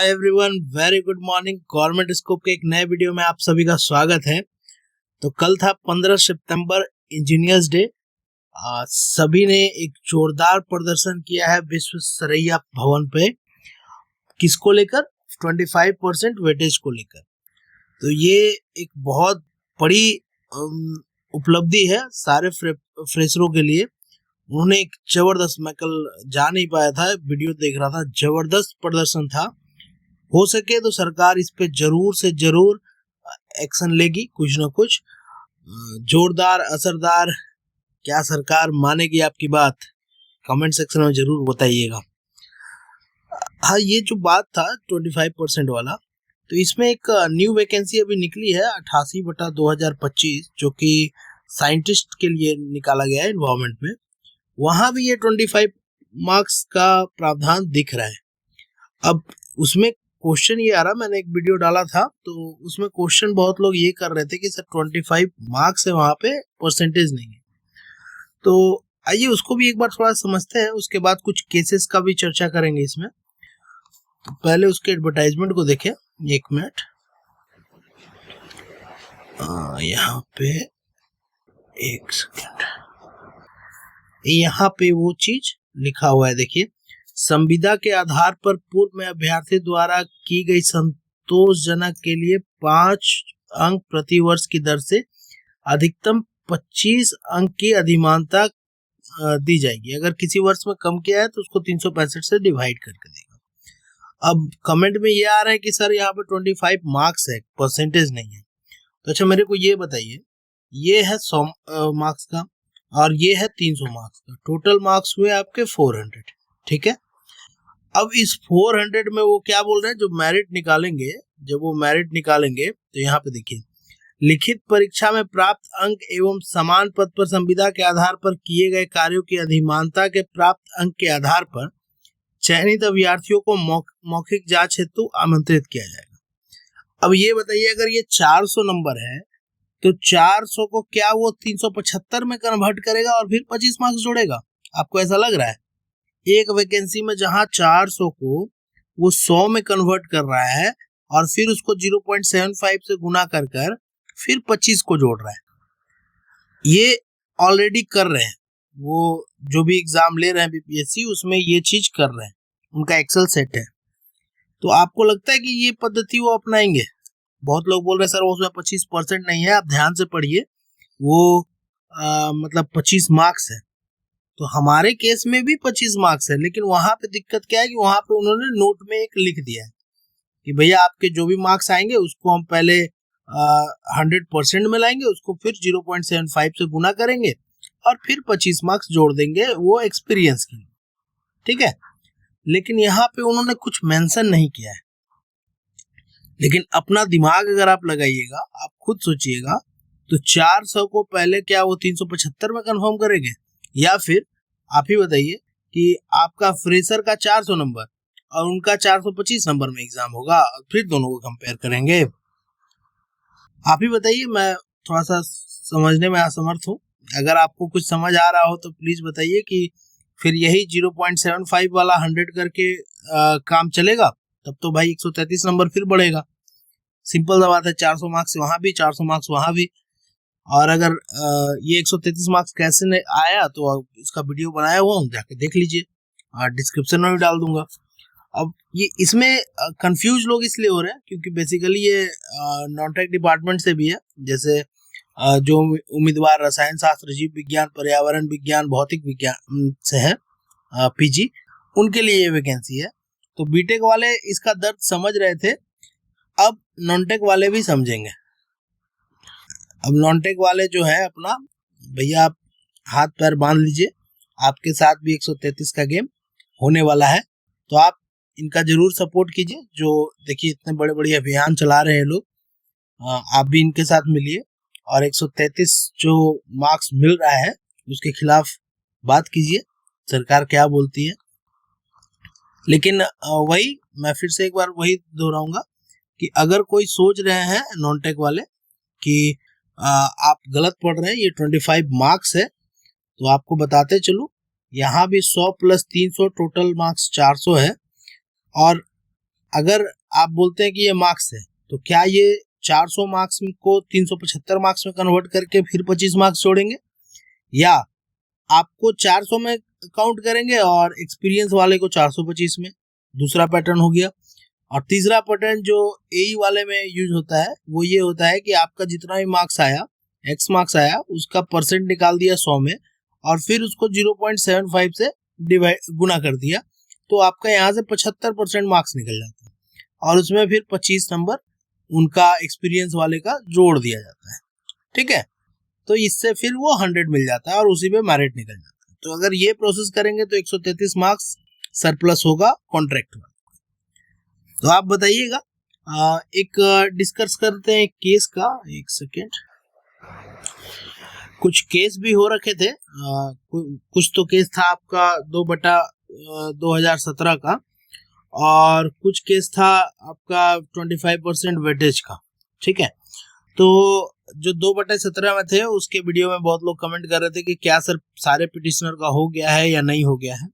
Everyone, very good morning. Government scope के एक नए वीडियो में आप सभी का स्वागत है। तो कल था 15 सितंबर, इंजीनियर्स डे। सभी ने एक जोरदार प्रदर्शन किया है विश्वेश्वरैया भवन पे। किसको लेकर? 25% वेटेज को लेकर। तो ये एक बहुत बड़ी उपलब्धि है सारे फ्रेशरों के लिए। उन्होंने एक जबरदस्त, मैं कल जा नहीं पाया था, वीडियो देख रहा था, जबरदस्त प्रदर्शन था। हो सके तो सरकार इस पे जरूर से जरूर एक्शन लेगी, कुछ ना कुछ जोरदार, असरदार। क्या सरकार मानेगी आपकी बात? कमेंट सेक्शन में जरूर बताइएगा। हाँ, ये जो बात था 25% वाला, तो इसमें एक न्यू वैकेंसी अभी निकली है 88/2025, जो कि साइंटिस्ट के लिए निकाला गया है एनवायरमेंट में। वहां भी ये 25 मार्क्स का प्रावधान दिख रहा है। अब उसमें क्वेश्चन ये आ रहा, मैंने एक वीडियो डाला था तो उसमें क्वेश्चन बहुत लोग ये कर रहे थे कि सर 25 मार्क्स है, वहां पे परसेंटेज नहीं है। तो आइए उसको भी एक बार थोड़ा समझते हैं, उसके बाद कुछ केसेस का भी चर्चा करेंगे इसमें। तो पहले उसके एडवर्टाइजमेंट को देखें, एक मिनट। यहाँ पे एक सेकेंड, यहाँ पे वो चीज लिखा हुआ है, देखिए। संविदा के आधार पर पूर्व में अभ्यर्थी द्वारा की गई संतोषजनक के लिए 5 अंक प्रति वर्ष की दर से अधिकतम 25 अंक की अधिमानता दी जाएगी। अगर किसी वर्ष में कम किया है तो उसको 365 से डिवाइड करके देगा। अब कमेंट में ये आ रहा है कि सर यहाँ पे 25 मार्क्स है, परसेंटेज नहीं है। तो अच्छा, मेरे को ये बताइए, ये है 100 मार्क्स का और ये है 300 मार्क्स का। टोटल मार्क्स हुए आपके 400, ठीक है। अब इस 400 में वो क्या बोल रहे हैं, जो मेरिट निकालेंगे, जब वो मेरिट निकालेंगे तो यहाँ पे देखिए, लिखित परीक्षा में प्राप्त अंक एवं समान पद पर संविदा के आधार पर किए गए कार्यों की अधिमानता के प्राप्त अंक के आधार पर चयनित अभ्यर्थियों को मौखिक जांच हेतु आमंत्रित किया जाएगा। अब ये बताइए, अगर ये 400 नंबर है तो 400 को क्या वो 375 में कन्वर्ट करेगा और फिर 25 मार्क्स जोड़ेगा? आपको ऐसा लग रहा है? एक वैकेंसी में जहां 400 को वो 100 में कन्वर्ट कर रहा है और फिर उसको 0.75 से गुना कर कर फिर 25 को जोड़ रहा है। ये ऑलरेडी कर रहे हैं, वो जो भी एग्जाम ले रहे हैं बीपीएससी, उसमें ये चीज कर रहे हैं, उनका एक्सेल सेट है। तो आपको लगता है कि ये पद्धति वो अपनाएंगे? बहुत लोग बोल रहे हैं सर वो उसमें 25% नहीं है, आप ध्यान से पढ़िए, वो मतलब 25 मार्क्स है। तो हमारे केस में भी 25 मार्क्स है, लेकिन वहां पे दिक्कत क्या है कि वहां पे उन्होंने नोट में एक लिख दिया है कि भैया आपके जो भी मार्क्स आएंगे उसको हम पहले 100% में लाएंगे, उसको फिर 0.75 से गुना करेंगे और फिर 25 मार्क्स जोड़ देंगे वो एक्सपीरियंस के लिए, ठीक है। लेकिन यहाँ पे उन्होंने कुछ मेंशन नहीं किया है। लेकिन अपना दिमाग अगर आप लगाइएगा, आप खुद सोचिएगा, तो 400 को पहले क्या वो 375 में कंफर्म करेंगे, या फिर आप ही बताइए कि आपका फ्रेशर का 400 नंबर और उनका 425 नंबर में एग्जाम होगा और फिर दोनों को कंपेयर करेंगे? आप ही बताइए, मैं थोड़ा सा समझने में असमर्थ हूँ। अगर आपको कुछ समझ आ रहा हो तो प्लीज बताइए कि फिर यही 0.75 वाला 100 करके काम चलेगा, तब तो भाई 133 नंबर फिर बढ़ेगा। सिंपल सा बात है, 400 मार्क्स वहां भी, 400 मार्क्स वहां भी। और अगर ये 133 मार्क्स कैसे आया तो इसका वीडियो बनाया हुआ हूँ, जाके देख लीजिए, और डिस्क्रिप्शन में भी डाल दूंगा। अब ये इसमें कंफ्यूज लोग इसलिए हो रहे हैं क्योंकि बेसिकली ये नॉन टेक डिपार्टमेंट से भी है। जैसे जो उम्मीदवार रसायन शास्त्र, जीव विज्ञान, पर्यावरण विज्ञान, भौतिक विज्ञान से है पीजी, उनके लिए ये वैकेंसी है। तो बीटेक वाले इसका दर्द समझ रहे थे, अब नॉन टेक वाले भी समझेंगे। अब नॉन टेक वाले जो है अपना, भैया आप हाथ पैर बांध लीजिए, आपके साथ भी 133 का गेम होने वाला है। तो आप इनका जरूर सपोर्ट कीजिए। जो देखिए इतने बड़े बड़े अभियान चला रहे हैं लोग, आप भी इनके साथ मिलिए और 133 जो मार्क्स मिल रहा है उसके खिलाफ बात कीजिए, सरकार क्या बोलती है। लेकिन वही मैं फिर से एक बार वही दोहराऊंगा कि अगर कोई सोच रहे हैं नॉन टेक वाले कि आप गलत पढ़ रहे हैं, ये 25 मार्क्स है, तो आपको बताते चलूं, यहाँ भी 100 + 300 टोटल मार्क्स 400 है। और अगर आप बोलते हैं कि ये मार्क्स है, तो क्या ये 400 मार्क्स को 375 मार्क्स में कन्वर्ट करके फिर 25 मार्क्स जोड़ेंगे, या आपको 400 में काउंट करेंगे और एक्सपीरियंस वाले को 425 में? दूसरा पैटर्न हो गया। और तीसरा पैटर्न जो एई वाले में यूज होता है वो ये होता है कि आपका जितना भी मार्क्स आया, एक्स मार्क्स आया, उसका परसेंट निकाल दिया 100 में और फिर उसको 0.75 से डिवाइड गुना कर दिया, तो आपका यहाँ से 75% मार्क्स निकल जाता है और उसमें फिर 25 नंबर उनका एक्सपीरियंस वाले का जोड़ दिया जाता है। ठीक है, तो इससे फिर वो 100 मिल जाता है और उसी में मेरिट निकल जाता है। तो अगर ये प्रोसेस करेंगे तो 133 मार्क्स सरप्लस होगा कॉन्ट्रैक्ट में। तो आप बताइएगा, एक डिस्कस करते हैं केस का। एक सेकेंड, कुछ केस भी हो रखे थे। कुछ तो केस था आपका 2/2017 का, और कुछ केस था आपका 25% वेटेज का। ठीक है, तो जो 2/17 में थे उसके वीडियो में बहुत लोग कमेंट कर रहे थे कि क्या सर सारे पिटिशनर का हो गया है या नहीं हो गया है।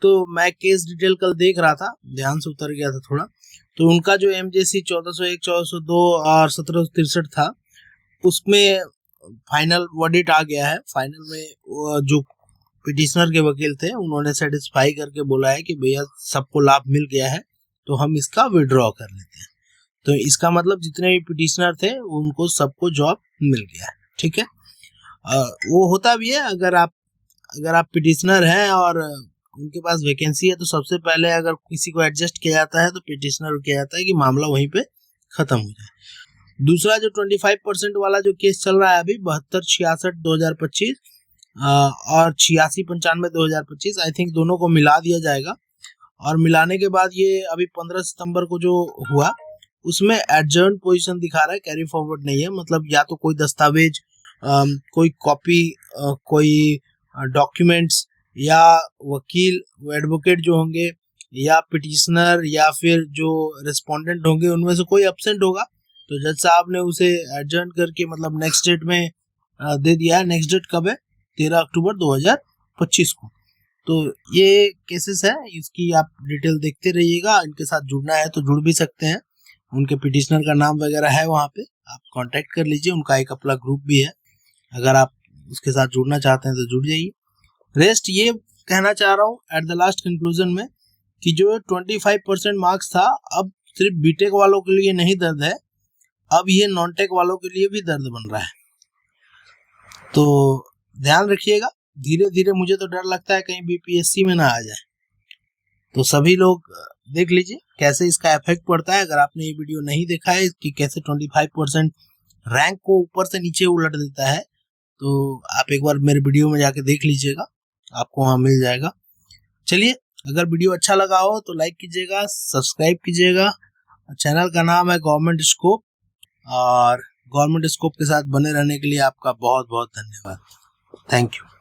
तो मैं केस डिटेल कल देख रहा था, ध्यान से उतर गया था थोड़ा। तो उनका जो MJC 1401, 1402 और 1763 था, उसमें फाइनल वर्डिक्ट आ गया है। फाइनल में जो पिटिशनर के वकील थे उन्होंने सेटिस्फाई करके बोला है कि भैया सबको लाभ मिल गया है, तो हम इसका विड्रॉ कर लेते हैं। तो इसका मतलब जितने भी पिटिशनर थे उनको सबको जॉब मिल गया है। ठीक है, वो होता भी है। अगर आप पिटिशनर हैं और उनके पास वैकेंसी है, तो सबसे पहले अगर किसी को एडजस्ट किया जाता है तो पिटिशनर किया जाता है कि मामला वहीं पे खत्म हो जाए। दूसरा जो 25% वाला जो केस चल रहा है अभी 7266/2025 और 8695/2025, आई थिंक दोनों को मिला दिया जाएगा। और मिलाने के बाद ये अभी 15 सितंबर को जो हुआ उसमें एडजर्न पोजीशन दिखा रहा है, कैरी फॉरवर्ड नहीं है। मतलब या तो कोई दस्तावेज, कोई कॉपी, कोई डॉक्यूमेंट्स, या वकील एडवोकेट जो होंगे, या पिटिशनर, या फिर जो रिस्पोंडेंट होंगे, उनमें से कोई एब्सेंट होगा तो जज साहब ने उसे एडजर्न करके मतलब नेक्स्ट डेट में दे दिया है। नेक्स्ट डेट कब है? 13 अक्टूबर 2025 को। तो ये केसेस है, इसकी आप डिटेल देखते रहिएगा। इनके साथ जुड़ना है तो जुड़ भी सकते हैं, उनके पिटिशनर का नाम वगैरह है वहाँ पे, आप कांटेक्ट कर लीजिए। उनका एक अपना ग्रुप भी है, अगर आप उसके साथ जुड़ना चाहते हैं तो जुड़ जाइए। रेस्ट ये कहना चाह रहा हूँ एट द लास्ट कंक्लूजन में कि जो 25% मार्क्स था, अब सिर्फ बीटेक वालों के लिए नहीं दर्द है, अब ये नॉन टेक वालों के लिए भी दर्द बन रहा है। तो ध्यान रखिएगा, धीरे धीरे मुझे तो डर लगता है कहीं BPSC में ना आ जाए। तो सभी लोग देख लीजिए कैसे इसका इफेक्ट पड़ता है। अगर आपने ये वीडियो नहीं देखा है कि कैसे 25% रैंक को ऊपर से नीचे उलट देता है, तो आप एक बार मेरे वीडियो में जाके देख लीजिएगा, आपको वहाँ मिल जाएगा। चलिए, अगर वीडियो अच्छा लगा हो तो लाइक कीजिएगा, सब्सक्राइब कीजिएगा। चैनल का नाम है गवर्नमेंट स्कोप, और गवर्नमेंट स्कोप के साथ बने रहने के लिए आपका बहुत बहुत धन्यवाद। Thank you.